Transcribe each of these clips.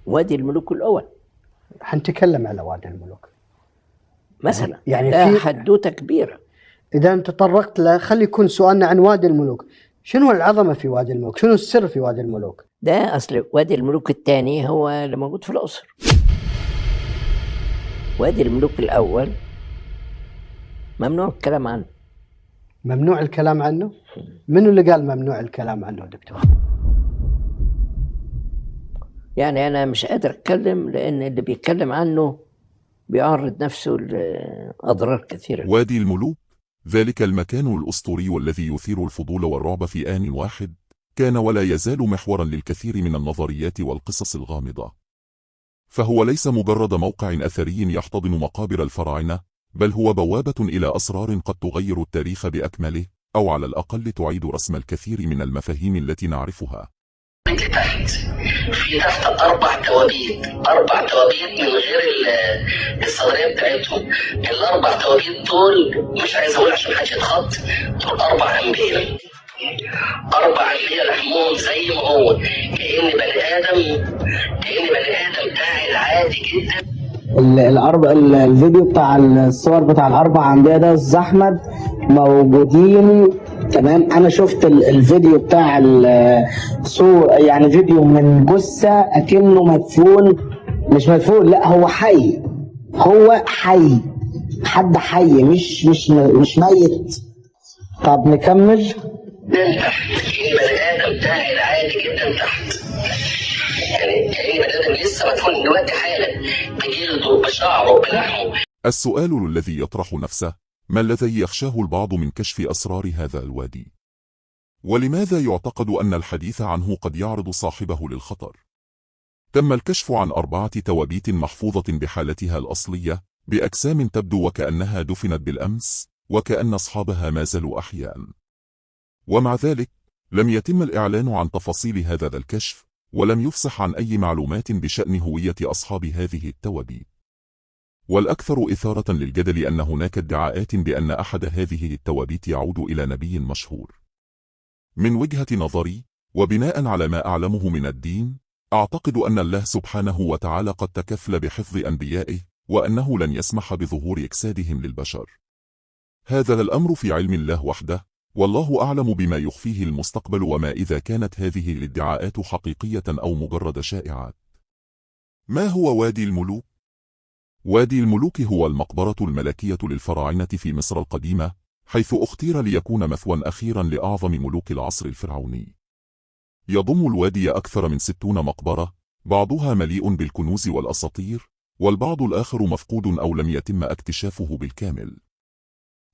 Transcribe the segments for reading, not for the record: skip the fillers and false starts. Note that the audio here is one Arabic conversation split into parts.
وادي الملوك الأول حنتكلم على وادي الملوك مثلا، يعني ده في حدوتة كبيرة. إذا أنت تطرقت له خلي يكون سؤالنا عن وادي الملوك. شنو العظمة في وادي الملوك؟ شنو السر في وادي الملوك؟ ده أصل وادي الملوك الثاني هو اللي موجود في الأقصر. وادي الملوك الأول ممنوع الكلام عنه. ممنوع الكلام عنه؟ منو اللي قال ممنوع الكلام عنه دكتور؟ يعني أنا مش قادر أتكلم لأن اللي بيتكلم عنه بيعرض نفسه لأضرار كثيرة. وادي الملوك ذلك المكان الأسطوري والذي يثير الفضول والرعب في آن واحد، كان ولا يزال محورا للكثير من النظريات والقصص الغامضة. فهو ليس مجرد موقع أثري يحتضن مقابر الفراعنة، بل هو بوابة إلى أسرار قد تغير التاريخ بأكمله، أو على الأقل تعيد رسم الكثير من المفاهيم التي نعرفها. في تحت 4 توابيت، 4 توابيت من غير الصدريه بتاعتهم. ال4 توابيت دول مش عايز اقول عشان محدش يتخض، دول 4 انبياء. 4 انبياء لحمهم زي ما هو، كأن بني ادم قاعد عادي جدا. الفيديو بتاع الصور بتاع ال4 انبياء ده استاذ احمد موجودين. تمام، انا شفت الفيديو بتاع يعني فيديو من جثه اكنه مدفون، مش مدفون، لا هو حي، هو حي، حد حي، مش ميت. طب نكمل. بني ادم قاعد عادي جدا تحت، يعني كأن بني ادم لسه مدفون دلوقتي حالا، بجلده بشعره بلحمه. السؤال الذي يطرح نفسه: ما الذي يخشاه البعض من كشف أسرار هذا الوادي؟ ولماذا يعتقد أن الحديث عنه قد يعرض صاحبه للخطر؟ تم الكشف عن 4 توابيت محفوظة بحالتها الأصلية، بأجسام تبدو وكأنها دفنت بالأمس، وكأن أصحابها ما زالوا أحياء. ومع ذلك لم يتم الإعلان عن تفاصيل هذا الكشف، ولم يفصح عن أي معلومات بشأن هوية أصحاب هذه التوابيت. والأكثر إثارة للجدل أن هناك ادعاءات بأن أحد هذه التوابيت يعود إلى نبي مشهور. من وجهة نظري، وبناء على ما أعلمه من الدين، أعتقد أن الله سبحانه وتعالى قد تكفل بحفظ أنبيائه، وأنه لن يسمح بظهور أجسادهم للبشر. هذا الأمر في علم الله وحده، والله أعلم بما يخفيه المستقبل وما إذا كانت هذه الادعاءات حقيقية أو مجرد شائعات. ما هو وادي الملوك؟ وادي الملوك هو المقبرة الملكية للفراعنة في مصر القديمة، حيث اختير ليكون مثوى أخيرا لأعظم ملوك العصر الفرعوني. يضم الوادي أكثر من 60 مقبرة، بعضها مليء بالكنوز والأساطير، والبعض الآخر مفقود أو لم يتم اكتشافه بالكامل.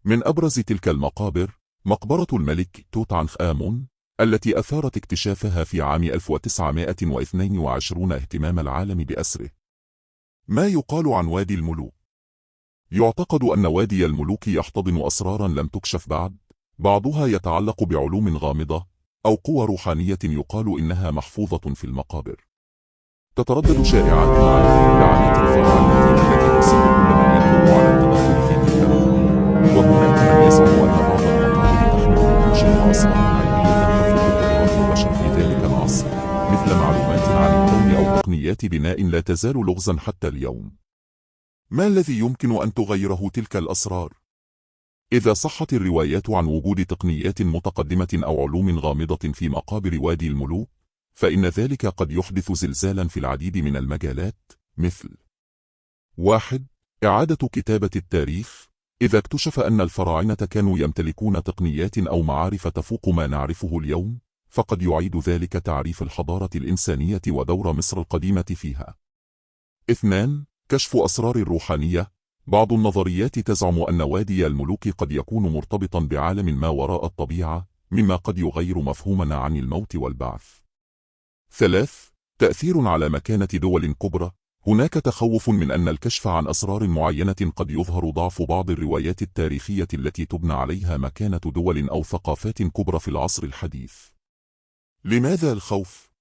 من أبرز تلك المقابر مقبرة الملك توت عنخ آمون، التي أثارت اكتشافها في عام 1922 اهتمام العالم بأسره. ما يقال عن وادي الملوك؟ يعتقد أن وادي الملوك يحتضن أسرارا لم تكشف بعد، بعضها يتعلق بعلوم غامضة أو قوى روحانية يقال إنها محفوظة في المقابر. تتردد شائعات عن لعنات الفراعنة التي تصيب كل من يقوم على التدخل في تلك الأمور، وهناك من يزعم أن بعض المقابر تحمل بروشها أسرارا علمية تفوق قدرات البشر في ذلك العصر، مثل معلومات عن الكون أو تقنيات بناء لا تزال لغزا حتى اليوم. ما الذي يمكن أن تغيره تلك الأسرار؟ إذا صحت الروايات عن وجود تقنيات متقدمة أو علوم غامضة في مقابر وادي الملوك، فإن ذلك قد يحدث زلزالا في العديد من المجالات، مثل: 1. إعادة كتابة التاريخ. إذا اكتشف أن الفراعنة كانوا يمتلكون تقنيات أو معارف تفوق ما نعرفه اليوم، فقد يعيد ذلك تعريف الحضارة الإنسانية ودور مصر القديمة فيها. 2. كشف أسرار الروحانية. بعض النظريات تزعم أن وادي الملوك قد يكون مرتبطا بعالم ما وراء الطبيعة، مما قد يغير مفهومنا عن الموت والبعث. 3. تأثير على مكانة دول كبرى. هناك تخوف من أن الكشف عن أسرار معينة قد يظهر ضعف بعض الروايات التاريخية التي تبنى عليها مكانة دول أو ثقافات كبرى في العصر الحديث. لماذا الخوف؟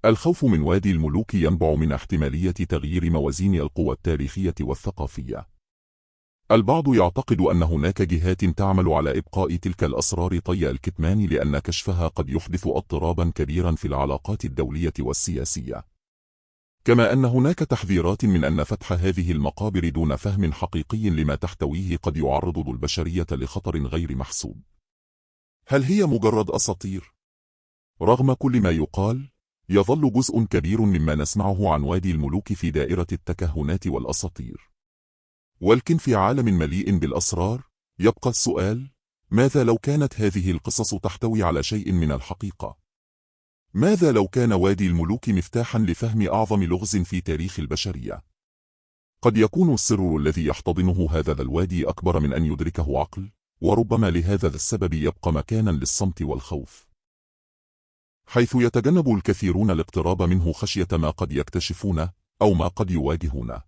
الخوف من وادي الملوك ينبع من احتمالية تغيير موازين القوى التاريخية والثقافية. البعض يعتقد أن هناك جهات تعمل على إبقاء تلك الأسرار طي الكتمان، لأن كشفها قد يحدث اضطرابا كبيرا في العلاقات الدولية والسياسية. كما أن هناك تحذيرات من أن فتح هذه المقابر دون فهم حقيقي لما تحتويه قد يعرض البشرية لخطر غير محسوب. هل هي مجرد أساطير؟ رغم كل ما يقال، يظل جزء كبير مما نسمعه عن وادي الملوك في دائرة التكهنات والأساطير. ولكن في عالم مليء بالأسرار، يبقى السؤال: ماذا لو كانت هذه القصص تحتوي على شيء من الحقيقة؟ ماذا لو كان وادي الملوك مفتاحا لفهم أعظم لغز في تاريخ البشرية؟ قد يكون السر الذي يحتضنه هذا الوادي أكبر من أن يدركه عقل، وربما لهذا السبب يبقى مكانا للصمت والخوف، حيث يتجنب الكثيرون الاقتراب منه خشية ما قد يكتشفونه أو ما قد يواجهونه.